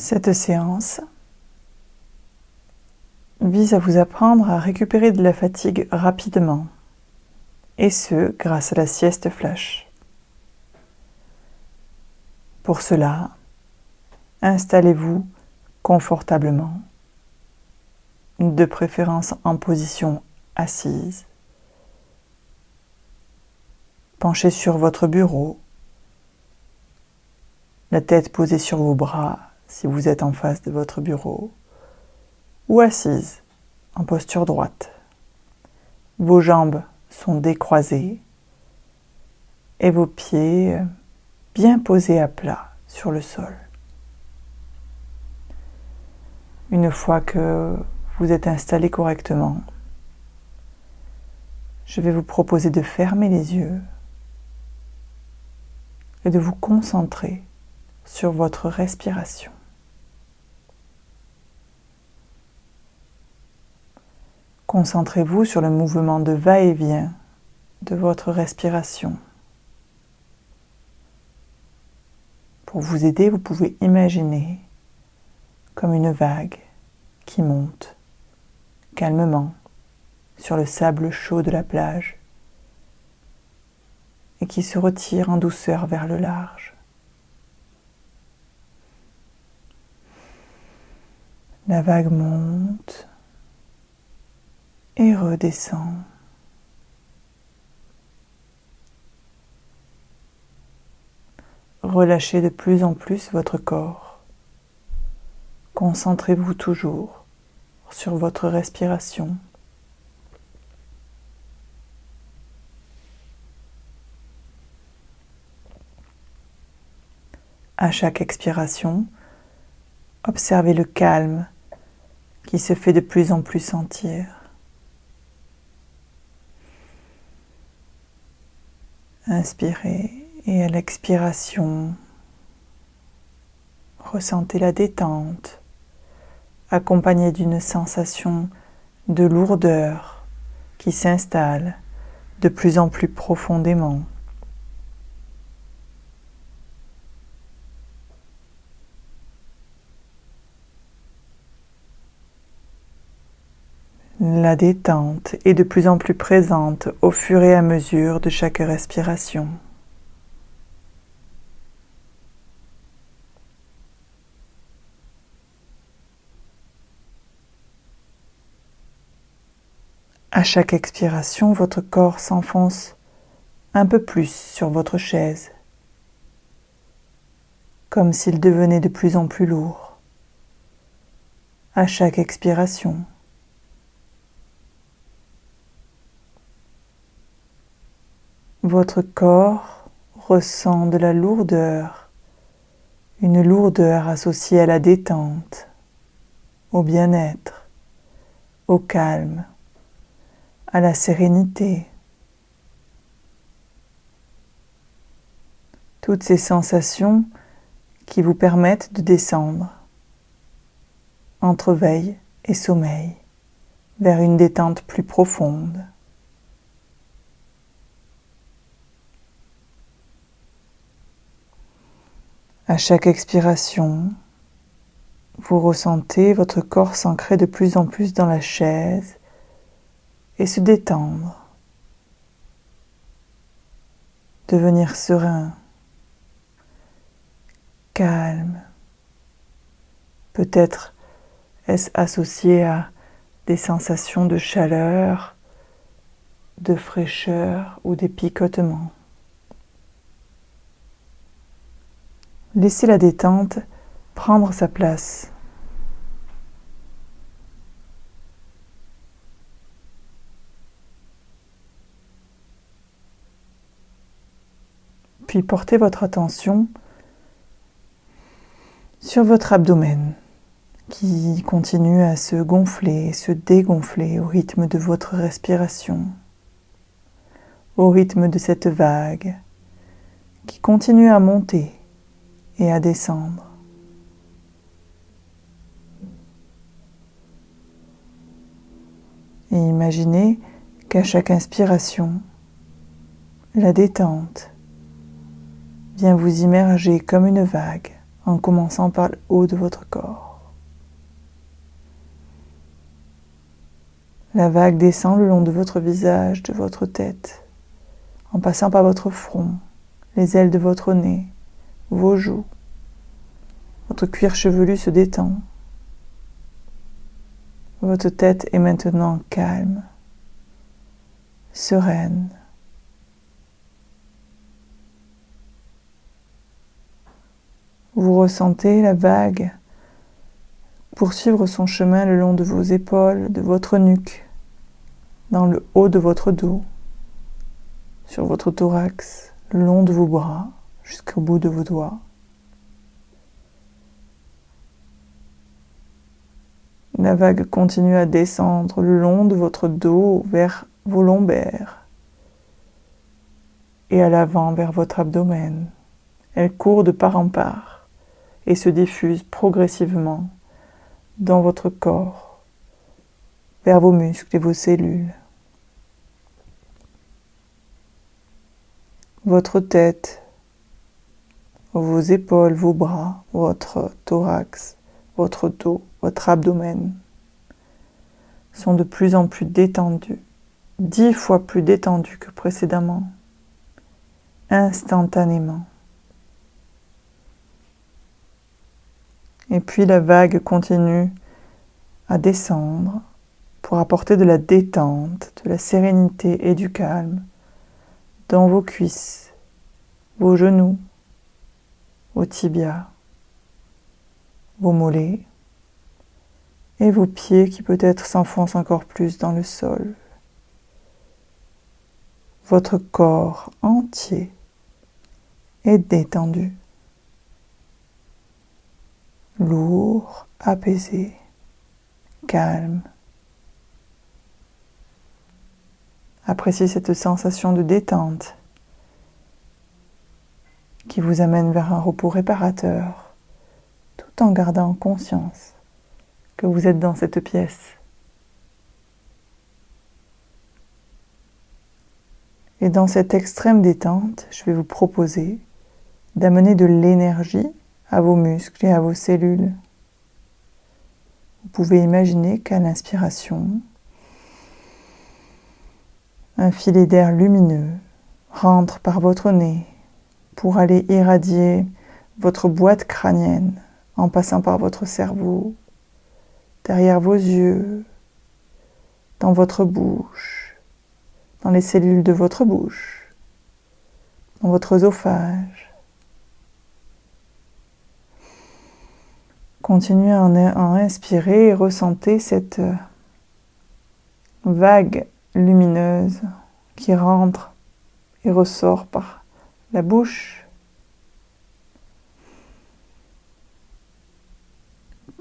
Cette séance vise à vous apprendre à récupérer de la fatigue rapidement, et ce, grâce à la sieste flash. Pour cela, installez-vous confortablement, de préférence en position assise. Penchez sur votre bureau, la tête posée sur vos bras si vous êtes en face de votre bureau, ou assise en posture droite. Vos jambes sont décroisées et vos pieds bien posés à plat sur le sol. Une fois que vous êtes installé correctement, je vais vous proposer de fermer les yeux et de vous concentrer sur votre respiration. Concentrez-vous sur le mouvement de va-et-vient de votre respiration. Pour vous aider, vous pouvez imaginer comme une vague qui monte calmement sur le sable chaud de la plage et qui se retire en douceur vers le large. La vague monte et redescend. Relâchez de plus en plus votre corps. Concentrez-vous toujours sur votre respiration. À chaque expiration, observez le calme qui se fait de plus en plus sentir. Inspirez et à l'expiration, ressentez la détente, accompagnée d'une sensation de lourdeur qui s'installe de plus en plus profondément. La détente est de plus en plus présente au fur et à mesure de chaque respiration. À chaque expiration, votre corps s'enfonce un peu plus sur votre chaise, comme s'il devenait de plus en plus lourd. À chaque expiration, votre corps ressent de la lourdeur, une lourdeur associée à la détente, au bien-être, au calme, à la sérénité. Toutes ces sensations qui vous permettent de descendre entre veille et sommeil vers une détente plus profonde. À chaque expiration, vous ressentez votre corps s'ancrer de plus en plus dans la chaise et se détendre, devenir serein, calme. Peut-être est-ce associé à des sensations de chaleur, de fraîcheur ou des picotements. Laissez la détente prendre sa place. Puis portez votre attention sur votre abdomen qui continue à se gonfler et se dégonfler au rythme de votre respiration, au rythme de cette vague qui continue à monter et à descendre. Et imaginez qu'à chaque inspiration, la détente vient vous immerger comme une vague en commençant par le haut de votre corps. La vague descend le long de votre visage, de votre tête, en passant par votre front, les ailes de votre nez, vos joues. Votre cuir chevelu se détend. Votre tête est maintenant calme, sereine. Vous ressentez la vague poursuivre son chemin le long de vos épaules, de votre nuque, dans le haut de votre dos, sur votre thorax, le long de vos bras, jusqu'au bout de vos doigts. La vague continue à descendre le long de votre dos vers vos lombaires et à l'avant vers votre abdomen. Elle court de part en part et se diffuse progressivement dans votre corps, vers vos muscles et vos cellules. Votre tête, vos épaules, vos bras, votre thorax, votre dos, votre abdomen sont de plus en plus détendus, 10 fois plus détendus que précédemment, instantanément. Et puis la vague continue à descendre pour apporter de la détente, de la sérénité et du calme dans vos cuisses, vos genoux, vos tibias, vos mollets et vos pieds qui peut-être s'enfoncent encore plus dans le sol. Votre corps entier est détendu, lourd, apaisé, calme. Appréciez cette sensation de détente qui vous amène vers un repos réparateur, tout en gardant conscience que vous êtes dans cette pièce. Et dans cette extrême détente, je vais vous proposer d'amener de l'énergie à vos muscles et à vos cellules. Vous pouvez imaginer qu'à l'inspiration, un filet d'air lumineux rentre par votre nez pour aller irradier votre boîte crânienne en passant par votre cerveau, derrière vos yeux, dans votre bouche, dans les cellules de votre bouche, dans votre œsophage. Continuez à en inspirer et ressentez cette vague lumineuse qui rentre et ressort par la bouche.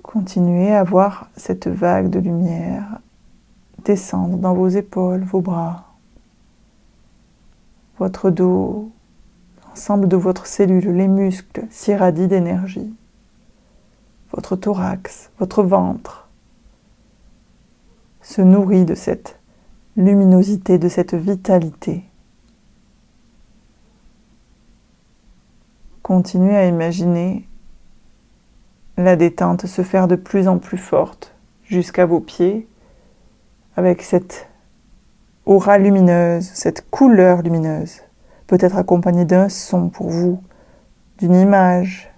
Continuez à voir cette vague de lumière descendre dans vos épaules, vos bras, votre dos, l'ensemble de votre cellule, les muscles s'irradient d'énergie, votre thorax, votre ventre se nourrit de cette luminosité, de cette vitalité. Continuez à imaginer la détente se faire de plus en plus forte jusqu'à vos pieds avec cette aura lumineuse, cette couleur lumineuse, peut-être accompagnée d'un son pour vous, d'une image.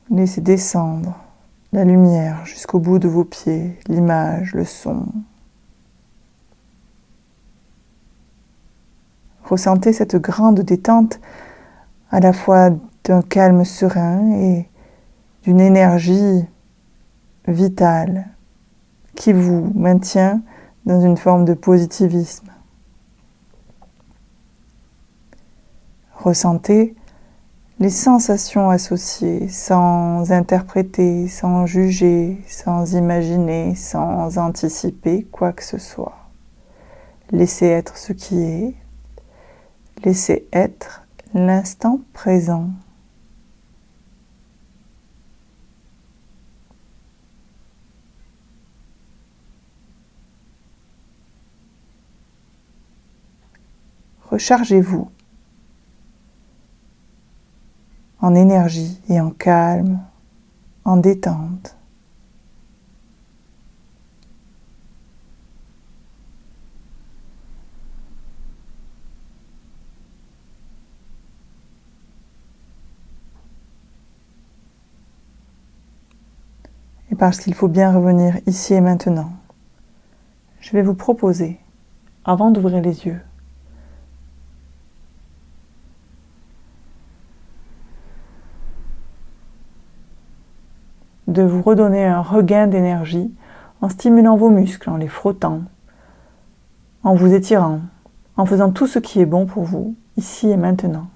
Laissez descendre la lumière jusqu'au bout de vos pieds, l'image, le son. Ressentez cette grande détente à la fois d'un calme serein et d'une énergie vitale qui vous maintient dans une forme de positivisme. Ressentez les sensations associées sans interpréter, sans juger, sans imaginer, sans anticiper quoi que ce soit. Laissez être ce qui est. Laissez être l'instant présent. Rechargez-vous en énergie et en calme, en détente. Et parce qu'il faut bien revenir ici et maintenant, je vais vous proposer, avant d'ouvrir les yeux, de vous redonner un regain d'énergie en stimulant vos muscles, en les frottant, en vous étirant, en faisant tout ce qui est bon pour vous, ici et maintenant.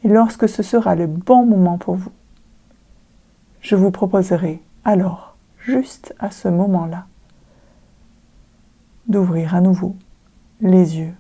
Et lorsque ce sera le bon moment pour vous, je vous proposerai alors, juste à ce moment-là, d'ouvrir à nouveau les yeux